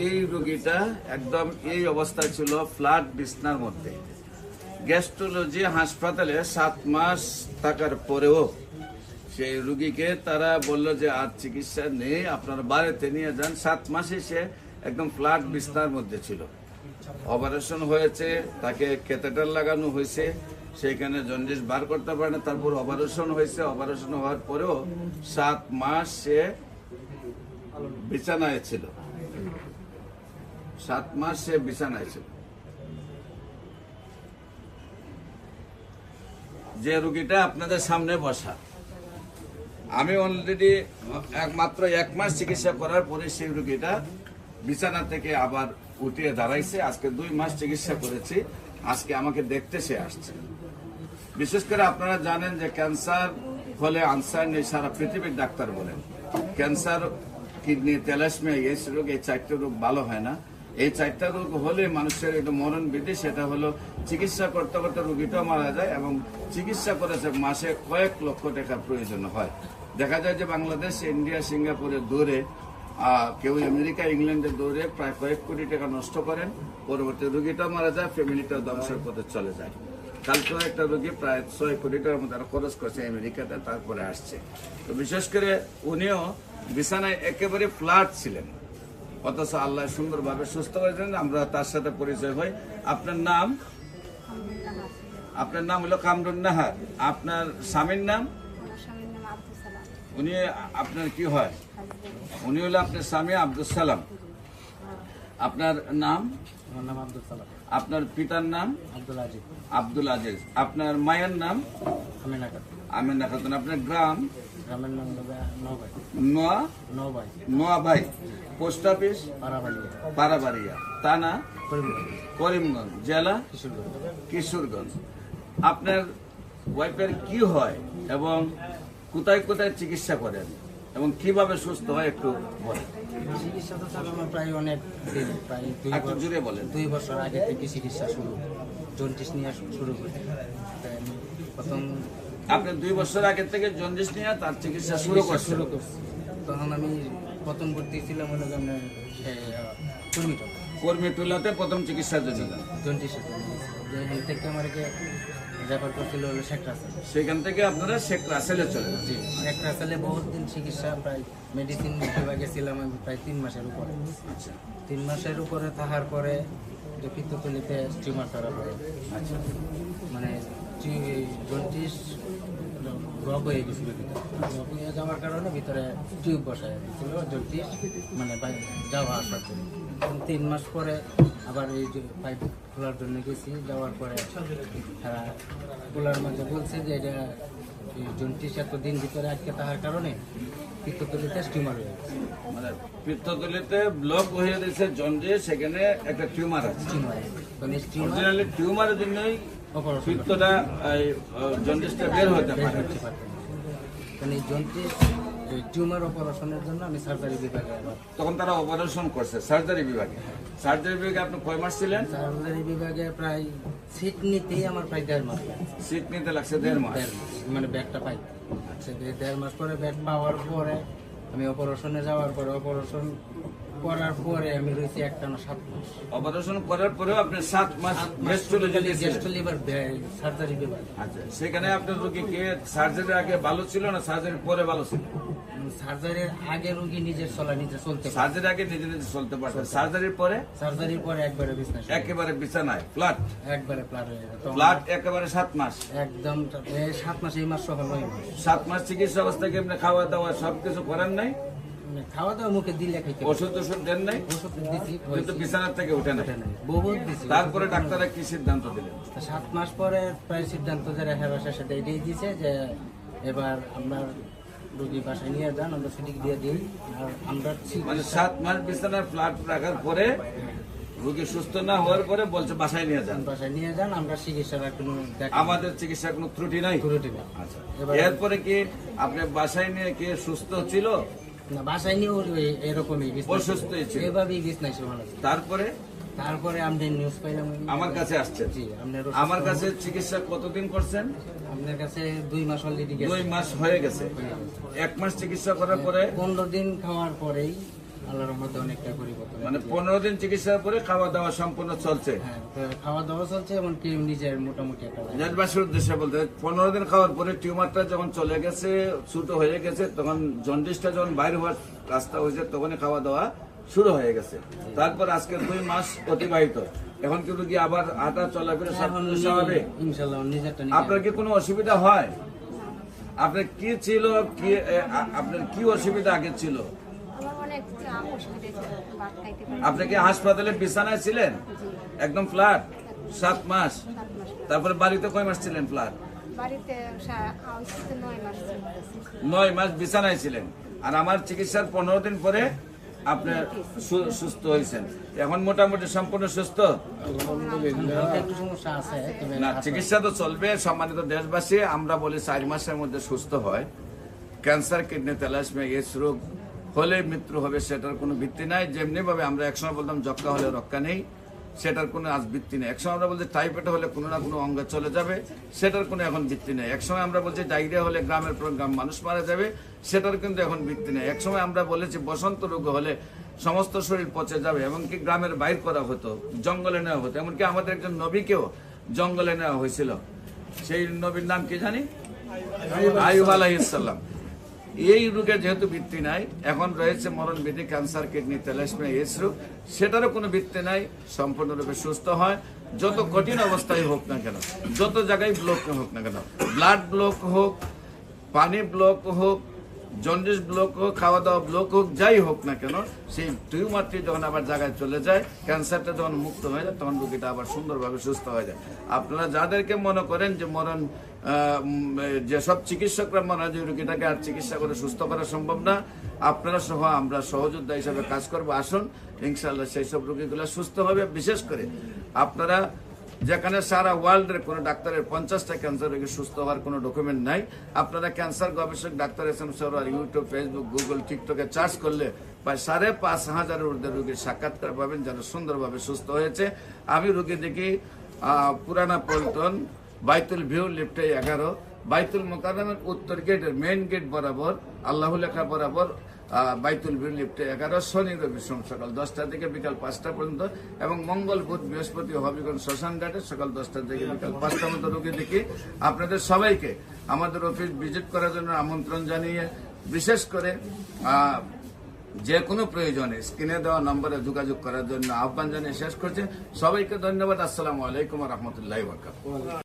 এই রোগীটা একদম এই অবস্থায় ছিল, ফ্ল্যাট বিছনার মধ্যে। গ্যাস্ট্রোলজি হাসপাতালে 7 মাস থাকার পরেও সেই রোগীকে তারা বলল যে আর চিকিৎসা নেই, আপনার বাড়িতে নিয়ে যান। 7 মাসে সে একদম ফ্ল্যাট বিছনার মধ্যে ছিল। অপারেশন হয়েছে, তাকে ক্যাথেটার লাগানো হয়েছে, সেখানে জন্ডিস বার করতে পারে না। তারপর অপারেশন হয়েছে, অপারেশন হওয়ার পরেও 7 মাস সে বিছানায় ছিল। 7 মাস সে বিছানায় ছিল। যে রোগীটা আপনাদের সামনে বসা, আমি অলরেডি মাত্র 1 মাস চিকিৎসা করার পরে সেই রোগীটা বিছানা থেকে আবার উঠিয়ে দাঁড়াইছে। আজকে 2 মাস চিকিৎসা করেছি, আজকে আমাকে দেখতে সে আসছে। বিশেষ করে আপনারা জানেন যে ক্যান্সার হলে আনসার নেই, সারা পৃথিবীর ডাক্তার বলেন। ক্যান্সার, কিডনি, থ্যালাসেমিয়া, এই রোগ, এই 4টা রোগ ভালো হয় না। এই 4টা রোগ হলে মানুষের একটা মরণ বিধি, সেটা হলো চিকিৎসা করতে করতে রোগীটাও মারা যায় এবং চিকিৎসা করেছে মাসে কয়েক লক্ষ টাকার প্রয়োজন হয়। দেখা যায় যে বাংলাদেশ, ইন্ডিয়া, সিঙ্গাপুরে দৌড়ে, কেউ আমেরিকা, ইংল্যান্ডে দৌড়ে প্রায় কয়েক কোটি টাকা নষ্ট করেন। পরবর্তী রোগীটাও মারা যায়, ফ্যামিলিটাও ধ্বংসের পথে চলে যায়। কালকেও একটা রোগী প্রায় 6 কোটি টাকার মতো খরচ করছে আমেরিকাতে, তারপরে আসছে। তো বিশেষ করে উনিও বিছানায় একেবারে ফ্ল্যাট ছিলেন, অথচ আল্লাহ সুন্দরভাবে সুস্থ করেছেন। আমরা তার সাথে পরিচয় হই। আপনার নাম? আপনার নাম হলো কামরুন নাহার। আপনার স্বামীর নাম? উনি আপনার কি হয়? উনি হলো আপনার স্বামী আব্দুল সালাম। আপনার নাম? আপনার পিতার নাম? আব্দুল আজিজ। আপনার মায়ের নাম? আমিনা খাতুন। আপনার গ্রাম? নোয়াভাই। Post office? পারাবাড়িয়া। থানা? করিমগঞ্জ। জেলা? কিশোরগঞ্জ। আপনার ওয়াইফের কি হয় এবং কোথায় কোথায় চিকিৎসা করেন এবং কিভাবে সুস্থ হয় একটু বলেন। চিকিৎসা তো স্যার আমার প্রায় অনেক দিন, প্রায় 2 বছর আগে থেকে চিকিৎসা শুরু, জন্ডিস নিয়ে শুরু করি। প্রথম আপনি 2 বছর আগে থেকে জন্ডিস নিয়ে তার চিকিৎসা শুরু করছি। তখন আমি প্রথম ভর্তি ছিলাম হলো কর্মীটুলাতে প্রথম চিকিৎসার জন্য জন্ডিসের এখান থেকে আমাকে রেফার করছিল হলো শেখ রাসেল। সেখান থেকে আপনারা শেখ রাসেলে চলে যান। জি, শেখ রাসেলে বহুত দিন চিকিৎসা, প্রায় মেডিসিন বিভাগে ছিলাম আমি প্রায় 3 মাসের উপরে। আচ্ছা, 3 মাসের উপরে থাকার পরে যে পিত্তথলিতে টিউমার ধরা পড়ে। আচ্ছা, মানে জন্ডিস রোগ হয়ে গেছিল, রোগ হয়ে যাওয়ার কারণে ভিতরে টিউব বসায় দিয়েছিল জন্ডিস, মানে যাওয়া আসার জন্য। 3 মাস পরে আবার এই যে পাইপ খোলার জন্য গেছি, যাওয়ার পরে তারা খোলার মাঝে বলছে যে এটা জন্ডিস এতদিন ভিতরে আটকে থাকার কারণে পিত্তথলিতে টিউমার হয়ে গেছে। মানে পিত্তথলিতে ব্লক হয়ে গেছে জন্ডিস, সেখানে একটা টিউমার আছে। টিউমারের জন্যই পিত্তটা জন্ডিসটা বের হতে পারে। মানে জন্ডিস টিউমার অপারেশনের জন্য আমি সার্জারি বিভাগে, তখন তারা অপারেশন করছে সার্জারি বিভাগে। সার্জারি বিভাগে আপনি কয় মাস ছিলেন? সার্জারি বিভাগে প্রায় সিট নিতেই আমার প্রায় 1.5 মাস। সিট নিতে লাগছে 1.5 মাস, মানে ব্যাগটা পাই। 1.5 মাস পরে ব্যাগ পাওয়ার পরে আমি অপারেশনে যাওয়ার পরে, অপারেশন করার পরে আমি রয়েছি একটানা 7 মাস। অপারেশন করার পরেও আপনি 7 মাস লিভার সার্জারি বিভাগ। আচ্ছা, সেখানে আপনার রোগী কে সার্জারির আগে ভালো ছিল না সার্জারির পরে ভালো ছিল? সার্জারির আগে রোগী নিজের চলতে, সার্জারির আগে নিজে নিজে চলতে পারছে, সার্জারির পরে একবারে বিছানায়, একেবারে বিছানায় ফ্ল্যাট, একবারে ফ্ল্যাট হয়ে গেল। ফ্ল্যাট একেবারে 7 মাস, একদম 7 মাস, এই মাস সহ 9 মাস। 7 মাস চিকিৎসা অবস্থায় কি আপনি খাওয়া দাওয়া সবকিছু করেন নাই? খাওয়া দাওয়া মুখে দিলে খাইতে, ওষুধ দেন নাই? ওষুধ দিছি, কিন্তু বিছানার থেকে উঠে নাই, বহুত দিছি। তারপরে ডাক্তাররা কি সিদ্ধান্ত দিলেন? 7 মাস পরে প্রায় সিদ্ধান্ত যে রেখা বাসার সাথে এটাই দিয়েছে যে এবার আমরা রোগী বাসায় নিয়ে যান, আমরা সিটিং দিয়ে দিই। আর আমরা মানে 7 মাস বিছানায় ফ্ল্যাট রাখার পরে রোগী সুস্থ না হওয়ার পরে বলছে বাসায় নিয়ে যান, আমরা চিকিৎসার কোনো, আমাদের চিকিৎসার কোনো ত্রুটি নাই। আচ্ছা, এরপরে কি আপনি বাসায় নিয়ে কি সুস্থ ছিল? না, বাসায় নিয়েও এরকমই অসুস্থ ছিল, এভাবেই বিছনায় শোয়ানো। তারপরে আমরা নিউজ পাইলাম, আমার কাছে আসছেন। জি, আমার কাছে চিকিৎসা কতদিন করছেন? আপনার কাছে 2 মাস অলরেডি, 2 মাস হয়ে গেছে। 1 মাস চিকিৎসা করার পরে 15 দিন খাওয়ার পরেই আল্লাহর রহমতে অনেকটা পরিবর্তন মানে হয়েছে। 15 দিন চিকিৎসার পরে খাওয়া দাওয়া সম্পূর্ণ চলছে। হ্যাঁ, তো খাওয়া দাওয়া চলছে, এমনকি নিজের মোটামুটি একটা life। দেশবাসীর উদ্দেশ্যে বলতে 15 দিন খাওয়ার পরে টিউমারটা যখন চলে গেছে, ছোট হয়ে গেছে, তখন জন্ডিসটা যখন বাইরে হওয়ার রাস্তা হয়েছে, তখনই খাওয়া দাওয়া শুরু হয়ে গেছে। তারপর আজকে 2 মাস অতিবাহিত, এখন কি রোগী আবার হাঁটা চলাফেরা সব এখন কিছু স্বাভাবিক? ইনশাল্লাহ নিজেরটা আপনার কি কোনো অসুবিধা হয়? আপনার কি ছিল, কি আপনার কি অসুবিধা আগে ছিল? আমার অনেক অসুবিধা ছিল, ভাত খাইতে পারি আপনি কি হাসপাতালে বিছানায় ছিলেন একদম ফ্ল্যাট 7 মাস? 7 মাস। তারপরে বাড়িতে কয় মাস ছিলেন ফ্ল্যাট? বাড়িতে 9 মাস ছিল। 9 মাস বিছানায় ছিলেন। আর আমার চিকিৎসার 15 দিন পরে আপনি সুস্থ হয়েছেন। এখন মোটামুটি সম্পূর্ণ সুস্থ। হালকা একটু সমস্যা আছে, তবে না, চিকিৎসা তো চলবে। সম্মানিত দেশবাসী, আমরা বলি 4 মাসের মধ্যে সুস্থ হয়। ক্যান্সার, কিডনি, থ্যালাসেমিয়া, এইডস রোগ হলে মৃত্যু হবে, সেটার কোনো ভিত্তি নাই। যেমনি ভাবে আমরা একসময় বলতাম যক্কা হলে রক্ষা নেই, সেটার কোনো আজ ভিত্তি নেই। একসময় আমরা বলছি টাইফয়েড হলে কোনো না কোনো অঙ্গ চলে যাবে, সেটার কোনো এখন ভিত্তি নেই। একসময় আমরা বলছি ডায়রিয়া হলে গ্রামের পর গ্রাম মানুষ মারা যাবে, সেটার কিন্তু এখন ভিত্তি নেই। একসময় আমরা বলেছি বসন্ত রোগ হলে সমস্ত শরীর পচে যাবে, এমনকি গ্রামের বাইর করা হতো, জঙ্গলে নেওয়া হতো। এমনকি আমাদের একজন নবীকেও জঙ্গলে নেওয়া হয়েছিল। সেই নবীর নাম কি জানি? আইয়ুব আলাইহিস সালাম। এই রোগের যেহেতু ভিত্তি নাই, এখন রয়েছে মরণ বিধি, ক্যান্সার, কিডনি, থ্যালাসেমিয়া, এইডস রোগ, সেটারও কোনো ভিত্তি নাই। সম্পূর্ণরূপে সুস্থ হয়, যত কঠিন অবস্থায় হোক না কেন, যত জায়গায় ব্লক হোক না কেন, ব্লাড ব্লক হোক, পানি ব্লক হোক, জন্ডিস ব্লক হোক, খাওয়া দাওয়া ব্লক হোক, যাই হোক না কেন, সেই টিউমারটি যখন আবার জায়গায় চলে যায়, ক্যান্সারটা যখন মুক্ত হয়ে যায়, তখন রোগীটা আবার সুন্দরভাবে সুস্থ হয়ে যায়। আপনারা যাদেরকে মনে করেন যে মরণ, যেসব চিকিৎসকরা মনে হয় যে রোগীটাকে আর চিকিৎসা করে সুস্থ করা সম্ভব না, আপনারা সহ আমরা সহযোদ্ধা হিসাবে কাজ করবো। আসুন, ইনশাআল্লাহ সেই সব রোগীগুলো সুস্থ হবে। বিশেষ করে আপনারা যেখানে সারা ওয়ার্ল্ডের কোনো ডাক্তারের 50টা ক্যান্সার রোগী সুস্থ হওয়ার কোনো ডকুমেন্ট নাই, আপনারা ক্যান্সার গবেষক doctor S M Sarwar YouTube, Facebook, Google, টিকটকে সার্চ করলে প্রায় 5,500 ঊর্ধ্বে রোগীর সাক্ষাৎকার পাবেন যারা সুন্দরভাবে সুস্থ হয়েছে। আমি রোগী দেখি পুরানা পল্টন, বাইতুল ভিউ, লিফটে 11, বাইতুল মোকাররমের উত্তর গেটের মেইন গেট বরাবর, আল্লাহ লেখা বরাবর, বাইতুল ভিউ, লিফটে 11, শনি রবি সোম সকাল 10টা থেকে বিকাল 5টা পর্যন্ত, এবং মঙ্গল, বুধ, বৃহস্পতি হবিগঞ্জ শ্মশান ঘাটে সকাল 10টা থেকে বিকাল 5টা পর্যন্ত রোগী দেখি। আপনাদের সবাইকে আমাদের অফিস ভিজিট করার জন্য আমন্ত্রণ জানিয়ে, বিশেষ করে যে কোনো প্রয়োজনে স্ক্রিনে দেওয়া নম্বরে যোগাযোগ করার জন্য আহ্বান জানিয়ে শেষ করছি। সবাইকে ধন্যবাদ। আসসালামু আলাইকুম ওয়া রাহমাতুল্লাহি ওয়া বারাকাতুহু।